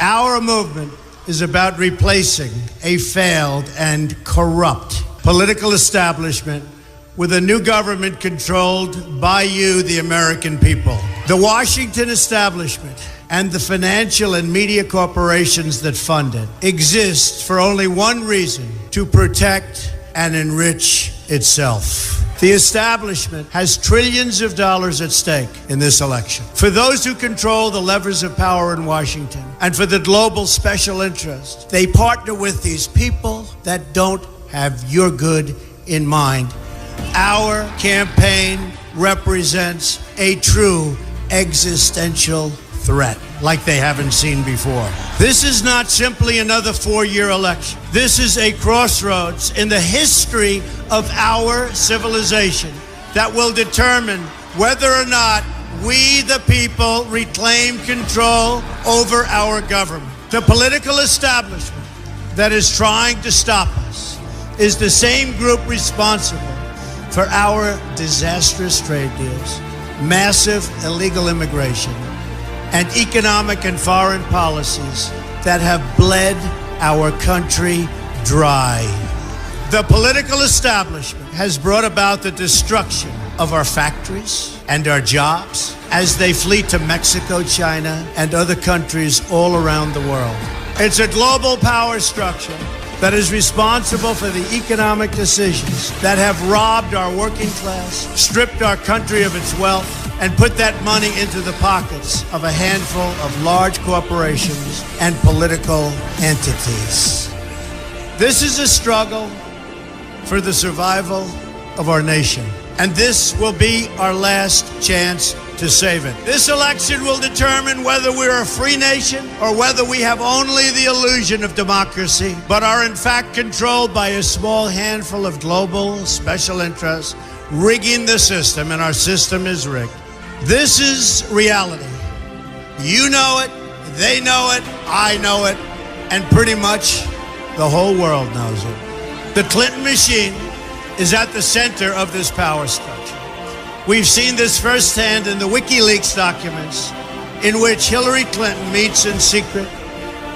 Our movement is about replacing a failed and corrupt political establishment with a new government controlled by you, the American people. The Washington establishment and the financial and media corporations that fund it exist for only one reason: to protect and enrich itself. The establishment has trillions of dollars at stake in this election. For those who control the levers of power in Washington and for the global special interest, they partner with these people that don't have your good in mind. Our campaign represents a true existential threat like they haven't seen before. This is not simply another 4-year election. This is a crossroads in the history of our civilization that will determine whether or not we, the people, reclaim control over our government. The political establishment that is trying to stop us is the same group responsible for our disastrous trade deals, massive illegal immigration, and economic and foreign policies that have bled our country dry. The political establishment has brought about the destruction of our factories and our jobs as they flee to Mexico, China, and other countries all around the world. It's a global power structure that is responsible for the economic decisions that have robbed our working class, stripped our country of its wealth, and put that money into the pockets of a handful of large corporations and political entities. This is a struggle for the survival of our nation, and this will be our last chance to save it. This election will determine whether we're a free nation or whether we have only the illusion of democracy, but are in fact controlled by a small handful of global special interests rigging the system, and our system is rigged. This is reality. You know it, they know it, I know it, and pretty much the whole world knows it. The Clinton machine is at the center of this power structure. We've seen this firsthand in the WikiLeaks documents, in which Hillary Clinton meets in secret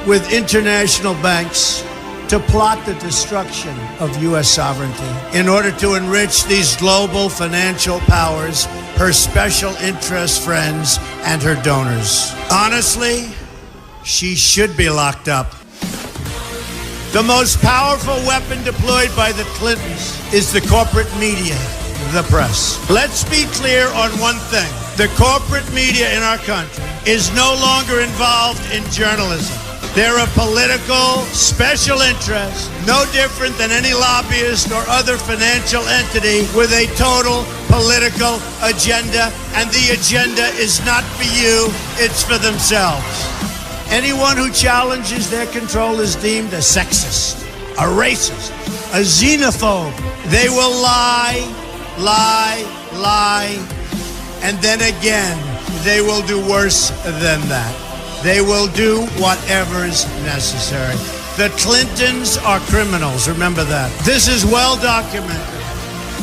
with international banks to plot the destruction of U.S. sovereignty in order to enrich these global financial powers, her special interest friends, and her donors. Honestly, she should be locked up. The most powerful weapon deployed by the Clintons is the corporate media, the press. Let's be clear on one thing. The corporate media in our country is no longer involved in journalism. They're a political special interest, no different than any lobbyist or other financial entity with a total political agenda, and the agenda is not for you, it's for themselves. Anyone who challenges their control is deemed a sexist, a racist, a xenophobe. They will lie, and then again, they will do worse than that. They will do whatever is necessary. The Clintons are criminals, remember that. This is well documented,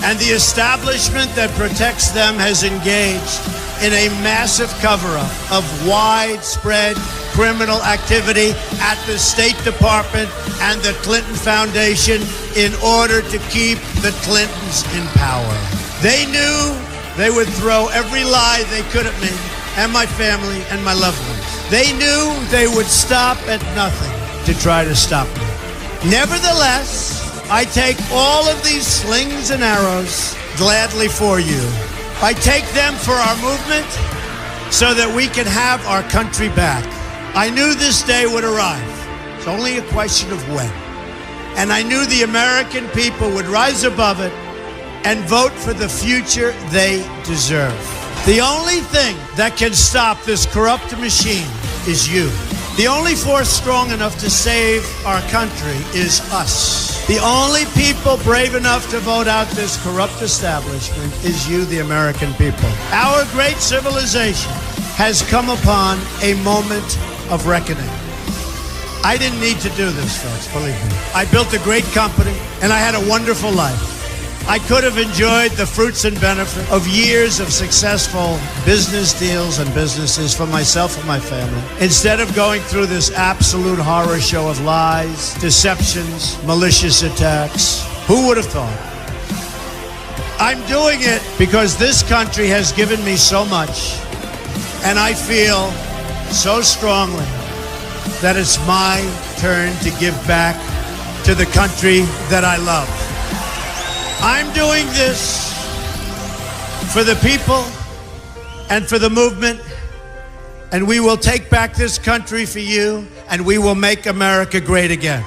and the establishment that protects them has engaged in a massive cover-up of widespread criminal activity at the State Department and the Clinton Foundation in order to keep the Clintons in power. They knew they would throw every lie they could at me and my family and my loved ones. They knew they would stop at nothing to try to stop me. Nevertheless, I take all of these slings and arrows gladly for you. I take them for our movement so that we can have our country back. I knew this day would arrive. It's only a question of when. And I knew the American people would rise above it and vote for the future they deserve. The only thing that can stop this corrupt machine is you. The only force strong enough to save our country is us. The only people brave enough to vote out this corrupt establishment is you, the American people. Our great civilization has come upon a moment of reckoning. I didn't need to do this, folks, believe me. I built a great company, and I had a wonderful life. I could have enjoyed the fruits and benefit of years of successful business deals and businesses for myself and my family, instead of going through this absolute horror show of lies, deceptions, malicious attacks. Who would have thought? I'm doing it because this country has given me so much, and I feel so strongly that it's my turn to give back to the country that I love. I'm doing this for the people and for the movement, and we will take back this country for you, and we will make America great again.